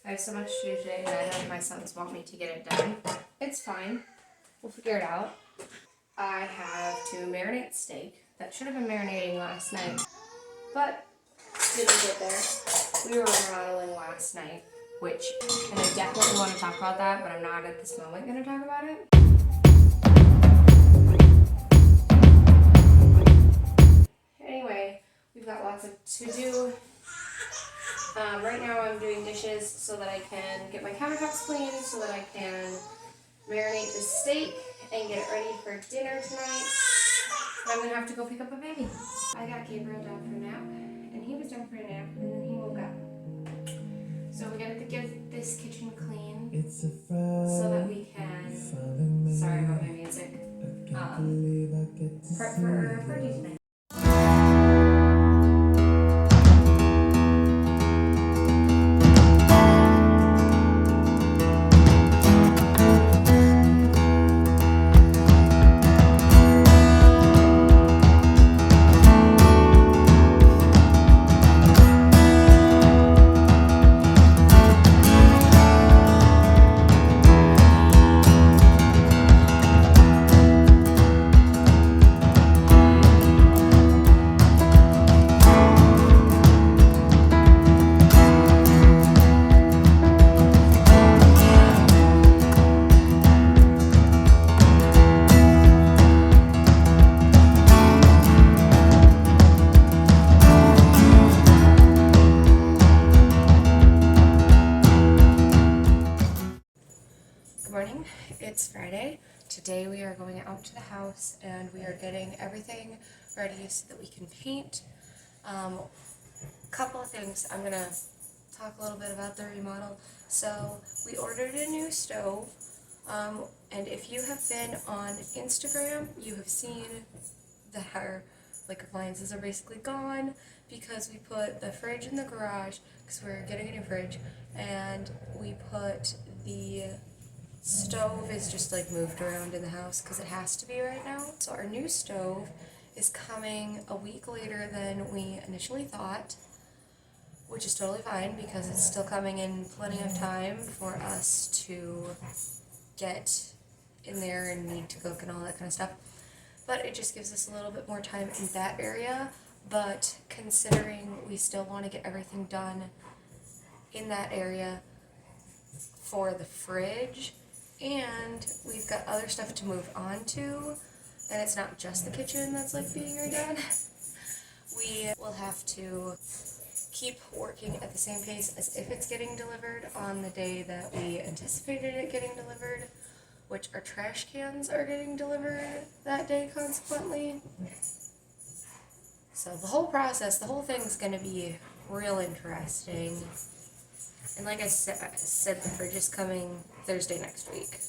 I have so much to do today, and I know my sons want me to get it done. It's fine. We'll figure it out. I have to marinate steak. That should have been marinating last night, but didn't get there. We were remodeling last night, and I definitely want to talk about that, but I'm not at this moment going to talk about it. Anyway, we've got lots of to do. Right now I'm doing dishes so that I can get my countertops clean, so that I can marinate the steak and get it ready for dinner tonight. And I'm going to have to go pick up a baby. I got Gabriel down for a nap, and he was down for a nap, and then he woke up. So we got to get this kitchen clean so that we can, sorry about my music, prep for our party tonight. Morning, it's Friday. Today we are going out to the house and we are getting everything ready so that we can paint. Couple of things. I'm gonna talk a little bit about the remodel. So we ordered a new stove, and if you have been on Instagram, you have seen that our appliances are basically gone because we put the fridge in the garage because we're getting a new fridge, and we put the stove is just moved around in the house because it has to be right now. So our new stove is coming a week later than we initially thought, which is totally fine because it's still coming in plenty of time for us to get in there and need to cook and all that kind of stuff. But it just gives us a little bit more time in that area. But considering we still want to get everything done in that area for the fridge, and we've got other stuff to move on to, and it's not just the kitchen that's being redone, we will have to keep working at the same pace as if it's getting delivered on the day that we anticipated it getting delivered, which our trash cans are getting delivered that day consequently. So the whole process, the whole thing's going to be real interesting. And like I said, the fridge is coming Thursday next week.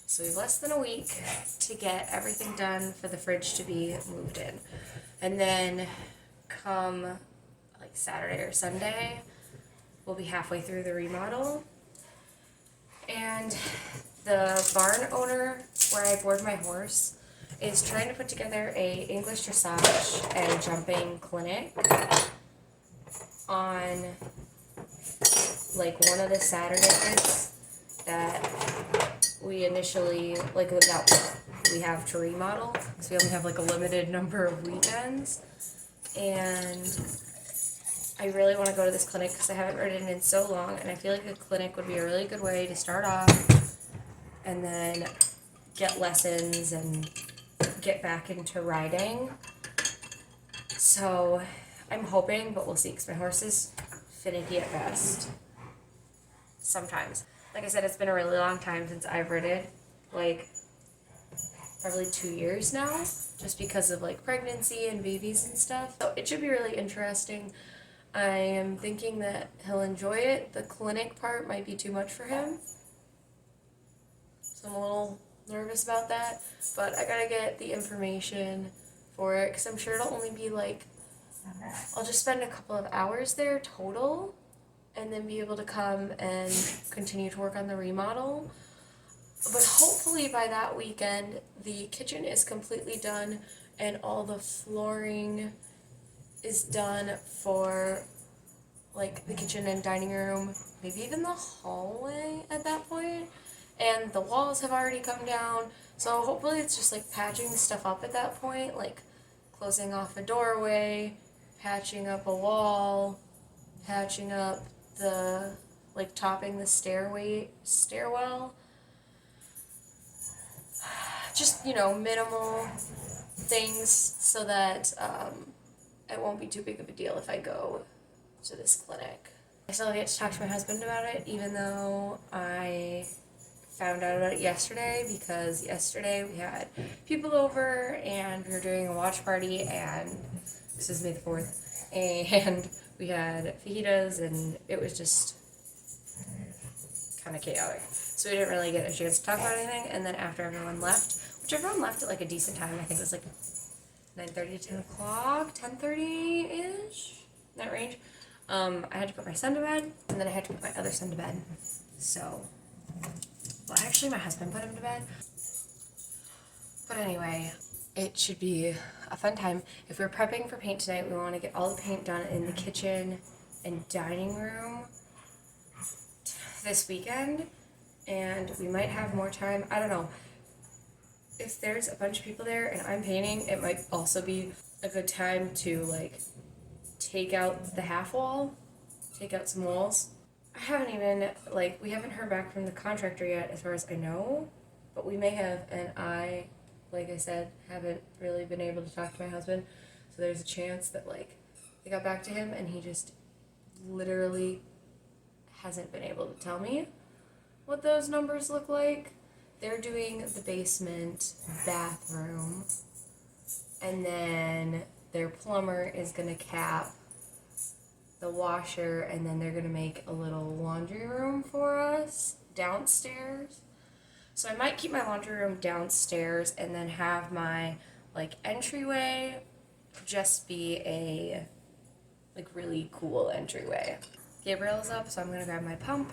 So we have less than a week to get everything done for the fridge to be moved in. And then come Saturday or Sunday, we'll be halfway through the remodel. And the barn owner where I board my horse is trying to put together a English dressage and jumping clinic on one of the Saturdays that we initially, that we have to remodel, because we only have a limited number of weekends. And I really want to go to this clinic because I haven't ridden in so long, and I feel like the clinic would be a really good way to start off and then get lessons and get back into riding. So I'm hoping, but we'll see, because my horse is finicky at best. Sometimes. Like I said, it's been a really long time since I've ridden, probably 2 years now, just because of pregnancy and babies and stuff. So it should be really interesting. I am thinking that he'll enjoy it. The clinic part might be too much for him, so I'm a little nervous about that, but I gotta get the information for it, because I'm sure it'll only be I'll just spend a couple of hours there total, and then be able to come and continue to work on the remodel. But hopefully by that weekend, the kitchen is completely done and all the flooring is done for the kitchen and dining room maybe even the hallway at that point. And the walls have already come down, so hopefully it's just like patching stuff up at that point, like closing off a doorway, patching up a wall, patching up the, like topping the stairwell. Just, you know, minimal things so that it won't be too big of a deal if I go to this clinic. I still get to talk to my husband about it, even though I found out about it yesterday, because yesterday we had people over and we were doing a watch party, and this is May the 4th, and we had fajitas, and it was just kind of chaotic. So we didn't really get a chance to talk about anything, and then after everyone left, which everyone left at like a decent time, I think it was like 9:30 to 10 o'clock, 10:30-ish, that range. I had to put my son to bed, and then I had to put my other son to bed. So, well, actually my husband put him to bed. But anyway, it should be a fun time. If we're prepping for paint tonight, we want to get all the paint done in the kitchen and dining room this weekend, and we might have more time. I don't know. If there's a bunch of people there and I'm painting, it might also be a good time to like take out the half wall, take out some walls. I haven't even, like, we haven't heard back from the contractor yet as far as I know, but we may have, and I, like I said, haven't really been able to talk to my husband, so there's a chance that like they got back to him and he just literally hasn't been able to tell me what those numbers look like. They're doing the basement bathroom, and then their plumber is going to cap the washer, and then they're going to make a little laundry room for us downstairs. So I might keep my laundry room downstairs and then have my like entryway just be a like really cool entryway. Gabriel's up, so I'm going to grab my pump,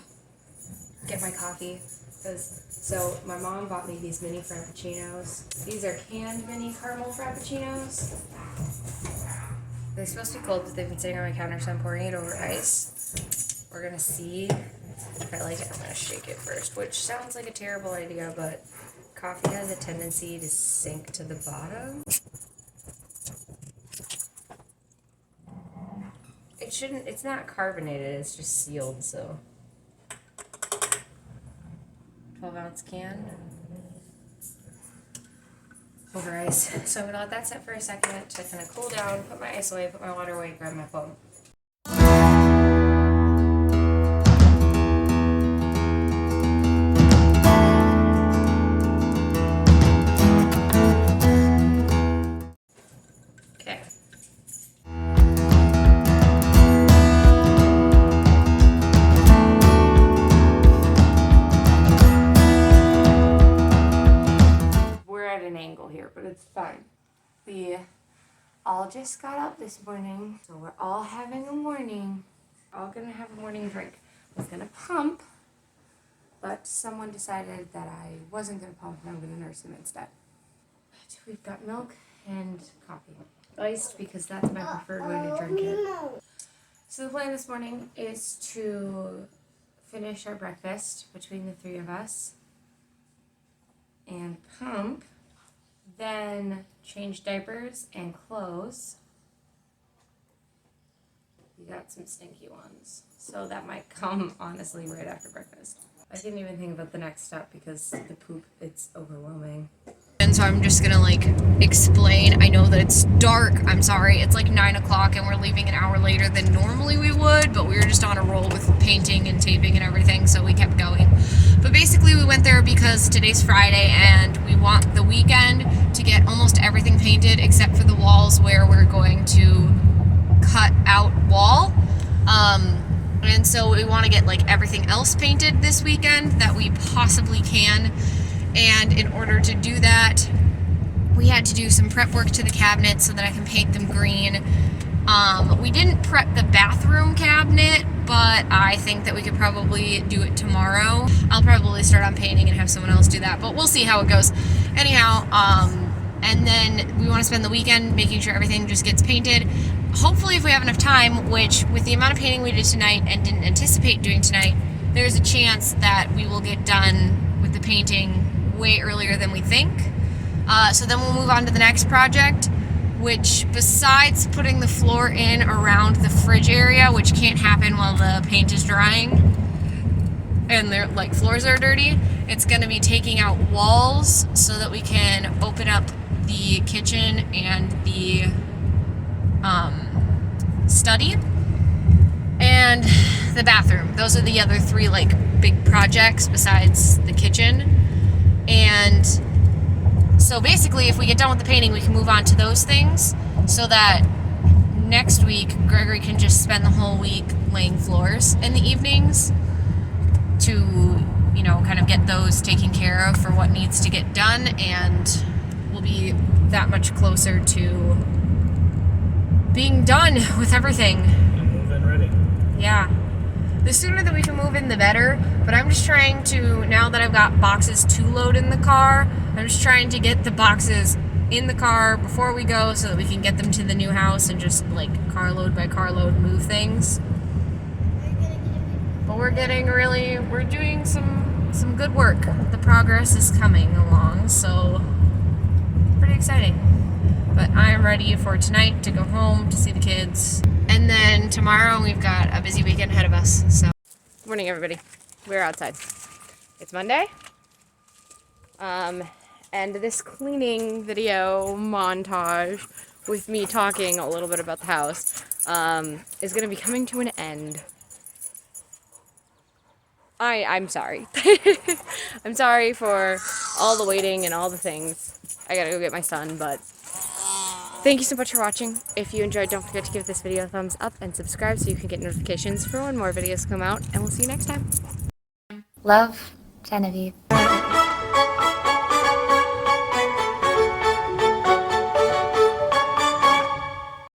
get my coffee. So my mom bought me these mini frappuccinos. These are canned mini caramel frappuccinos. They're supposed to be cold, but they've been sitting on my counter, so I'm pouring it over ice. We're gonna see if I like it. I'm gonna shake it first, which sounds like a terrible idea, but coffee has a tendency to sink to the bottom. It shouldn't, it's not carbonated, it's just sealed, so. 12-ounce can over ice. So I'm gonna let that sit for a second to kind of cool down, put my ice away, put my water away, grab my phone. Okay. Here, but it's fine. We all just got up this morning, so we're all having a morning. All gonna have a morning drink. I was gonna pump, but someone decided that I wasn't gonna pump and I'm gonna nurse him instead. But we've got milk and coffee. Iced because that's my preferred way to drink it. So the plan this morning is to finish our breakfast between the three of us and pump, then change diapers and clothes. We got some stinky ones, so that might come honestly right after breakfast. I didn't even think about the next step because the poop, it's overwhelming. And so I'm just gonna like explain. I know that it's dark, I'm sorry, it's like 9 o'clock and we're leaving an hour later than normally we would, but we were just on a roll with painting and taping and everything, so we kept going. But basically we went there because today's Friday and we want the weekend to get almost everything painted except for the walls where we're going to cut out wall. And so we want to get like everything else painted this weekend that we possibly can. And in order to do that, we had to do some prep work to the cabinets so that I can paint them green. We didn't prep the bathroom cabinet, but I think that we could probably do it tomorrow. I'll probably start on painting and have someone else do that, but we'll see how it goes. Anyhow, and then we want to spend the weekend making sure everything just gets painted. hopefully if we have enough time, which with the amount of painting we did tonight and didn't anticipate doing tonight, there's a chance that we will get done with the painting way earlier than we think. So then we'll move on to the next project, which besides putting the floor in around the fridge area, which can't happen while the paint is drying and their like floors are dirty, it's going to be taking out walls so that we can open up the kitchen and the study and the bathroom. Those are the other three like big projects besides the kitchen. And so basically if we get done with the painting, we can move on to those things so that next week Gregory can just spend the whole week laying floors in the evenings to, you know, kind of get those taken care of for what needs to get done, and we'll be that much closer to being done with everything. Move in ready. Yeah. The sooner that we can move in, the better. But I'm just trying to, now that I've got boxes to load in the car, I'm just trying to get the boxes in the car before we go so that we can get them to the new house and just like carload by carload move things. But we're doing some good work. The progress is coming along, so pretty exciting. But I'm ready for tonight to go home to see the kids. And then tomorrow we've got a busy weekend ahead of us. So, good morning everybody. We're outside. It's Monday. And this cleaning video montage with me talking a little bit about the house is going to be coming to an end. I'm sorry. I'm sorry for all the waiting and all the things. I gotta go get my son, but thank you so much for watching. If you enjoyed, don't forget to give this video a thumbs up and subscribe so you can get notifications for when more videos come out, and we'll see you next time. Love, Genevieve.